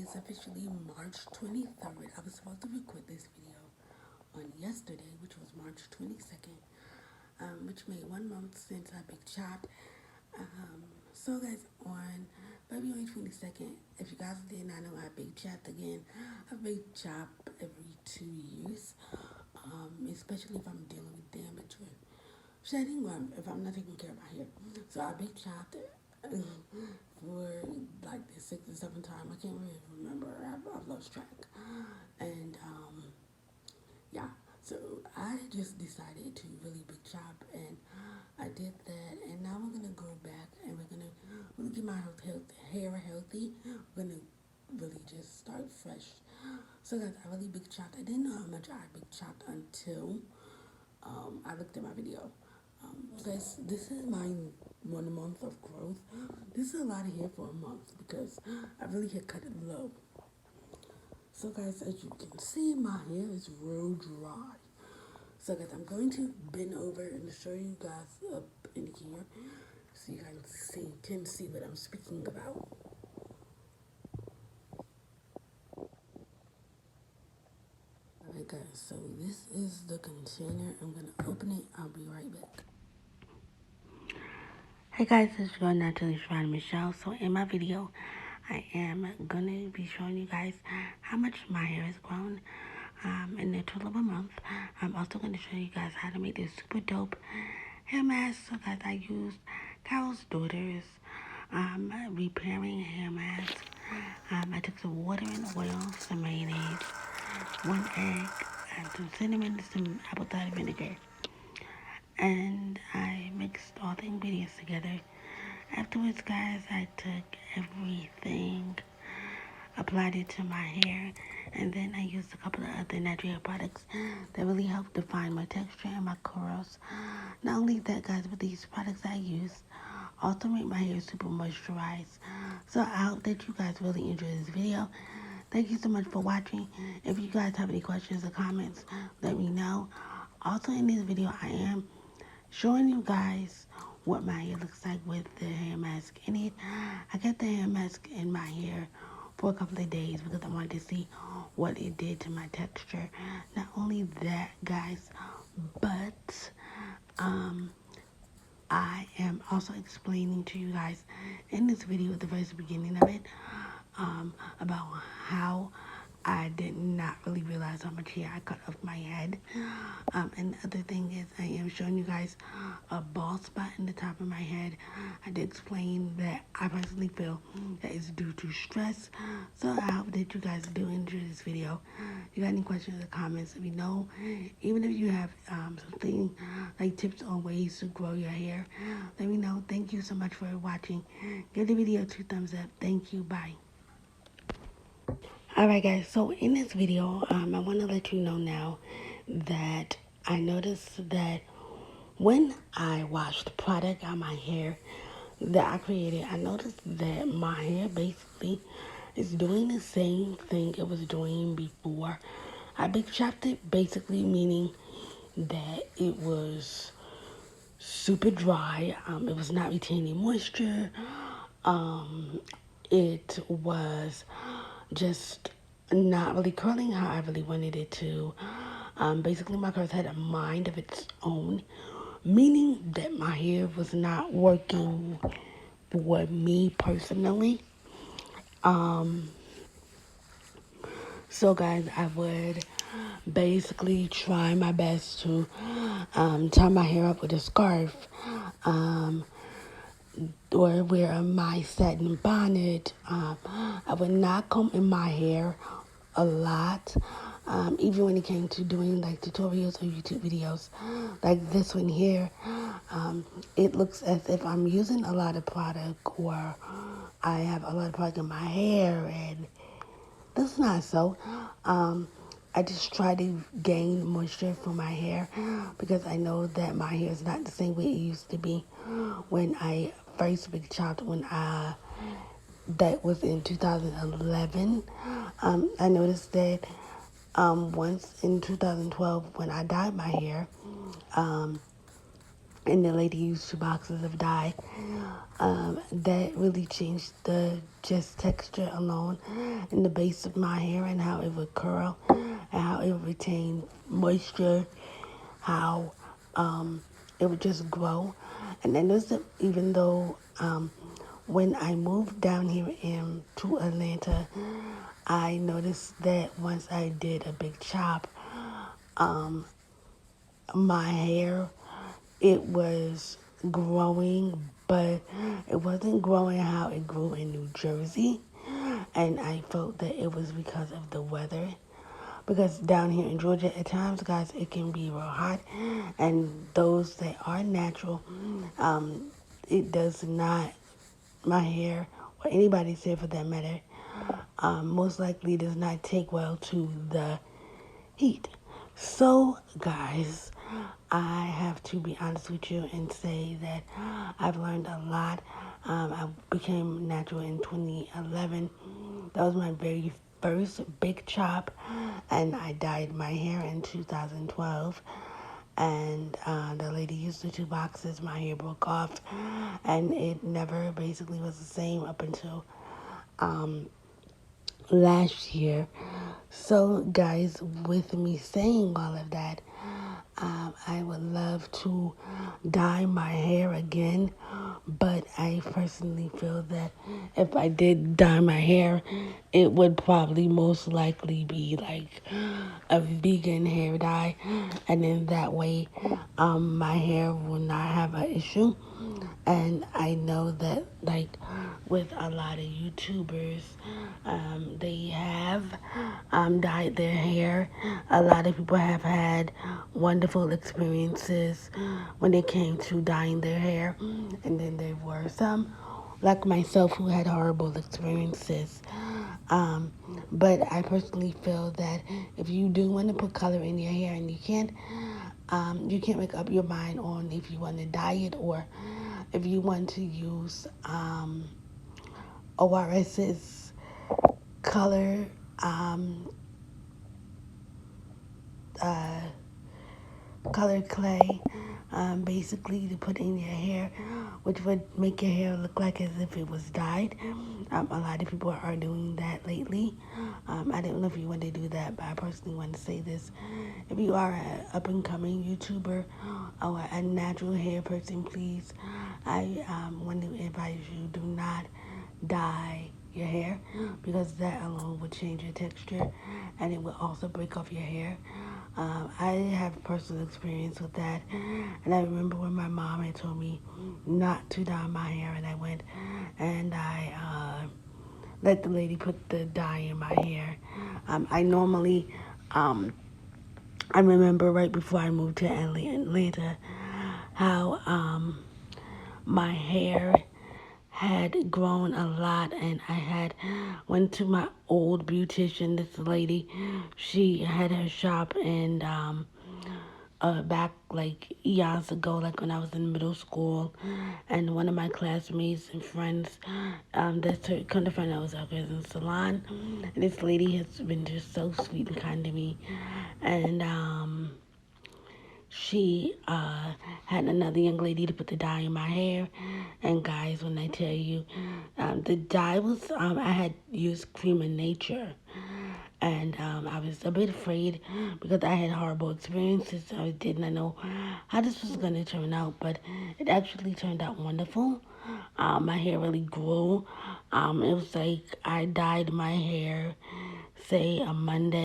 is officially March 23rd. I was supposed to record this video on yesterday, which was March 22nd, which made 1 month since I big chopped. So guys, on February 22nd, if you guys did not know, I big chopped again. I big chop every 2 years, especially if I'm dealing with damage with shedding or if I'm not taking care of my hair. So I big chopped it for like the sixth or seventh time. I can't really remember. I've lost track. And yeah, so I just decided to really big chop, and I did that. And now we're gonna go back and we're gonna really get my hair healthy. We're gonna really just start fresh. So guys, I really big chopped. I didn't know how much I big chopped until I looked at my video. Guys, this is my 1 month of growth. This is a lot of hair for a month because I really had cut it low. So guys, as you can see, my hair is real dry. So guys, I'm going to bend over and show you guys up in here so you guys can see what I'm speaking about. Alright guys, so this is the container. I'm going to open it. I'll be right back. Hey guys, it's your naturallysharondamichelle. So in my video, I am going to be showing you guys how much my hair has grown in a total of a month. I'm also going to show you guys how to make this super dope hair mask. So guys, I used Carol's Daughter's repairing hair mask. I took some water and oil, some mayonnaise, 1 egg, and some cinnamon, some apple cider vinegar. And I mixed all the ingredients together. Afterwards, guys, I took everything, applied it to my hair, and then I used a couple of other natural hair products that really helped define my texture and my curls. Not only that, guys, but these products I used also make my hair super moisturized. So I hope that you guys really enjoy this video. Thank you so much for watching. If you guys have any questions or comments, let me know. Also in this video, I am showing you guys what my hair looks like with the hair mask in it. I got the hair mask in my hair for a couple of days because I wanted to see what it did to my texture. Not only that, guys, but I am also explaining to you guys in this video at the very beginning of it about how I did not really realize how much hair I cut off my head. And the other thing is I am showing you guys a bald spot in the top of my head. I did explain that I personally feel that it's due to stress. So I hope that you guys do enjoy this video. If you got any questions or comments, let me know. Even if you have something like tips on ways to grow your hair, let me know. Thank you so much for watching. Give the video 2 thumbs up. Thank you. Bye. Alright guys, so in this video, I want to let you know now that I noticed that when I washed the product on my hair that I created, I noticed that my hair basically is doing the same thing it was doing before I big chopped it, basically meaning that it was super dry. It was not retaining moisture. It was just not really curling how I really wanted it to. Basically, my curls had a mind of its own, meaning that my hair was not working for me personally. So guys, I would basically try my best to tie my hair up with a scarf, or wear my satin bonnet. I would not comb in my hair a lot, even when it came to doing like tutorials or YouTube videos like this one here. It looks as if I'm using a lot of product, or I have a lot of product in my hair, and that's not so. I just try to gain moisture from my hair because I know that my hair is not the same way it used to be when I first big chopped, that was in 2011. I noticed that once in 2012 when I dyed my hair, and the lady used 2 boxes of dye. That really changed the just texture alone and the base of my hair and how it would curl and how it would retain moisture, how it would just grow. And I noticed that even though when I moved down here to Atlanta, I noticed that once I did a big chop, my hair, it was growing, but it wasn't growing how it grew in New Jersey. And I felt that it was because of the weather. Because down here in Georgia, at times, guys, it can be real hot. And those that are natural, it does not, my hair, or anybody's hair for that matter, most likely does not take well to the heat. So, guys, I have to be honest with you and say that I've learned a lot. I became natural in 2011. That was my very first big chop, and I dyed my hair in 2012. And the lady used the 2 boxes. My hair broke off, and it never basically was the same up until last year. So, guys, with me saying all of that, I would love to dye my hair again, but I personally feel that if I did dye my hair, it would probably most likely be like a vegan hair dye, and in that way, my hair will not have an issue. And I know that, like, with a lot of YouTubers, they have dyed their hair. A lot of people have had wonderful experiences when it came to dyeing their hair. And then there were some, like myself, who had horrible experiences. But I personally feel that if you do want to put color in your hair and you can't make up your mind on if you want to dye it or if you want to use ORS's color, uh, colored clay, basically to put in your hair, which would make your hair look like as if it was dyed. A lot of people are doing that lately. I don't know if you want to do that, but I personally want to say this. If you are an up-and-coming YouTuber or a natural hair person, please, I want to advise you, do not dye your hair because that alone would change your texture and it will also break off your hair. I have personal experience with that, and I remember when my mom had told me not to dye my hair, and I went and I let the lady put the dye in my hair. I normally, I remember right before I moved to Atlanta, how my hair had grown a lot, and I had went to my old beautician. This lady, she had her shop and back like years ago, like when I was in middle school, and one of my classmates and friends, that's her, come to find out, was out in the salon, and this lady has been just so sweet and kind to me, and she had another young lady to put the dye in my hair. And guys, when I tell you, the dye was, I had used Cream of Nature. And I was a bit afraid because I had horrible experiences. I did not know how this was going to turn out, but it actually turned out wonderful. My hair really grew. It was like I dyed my hair, say, a Monday.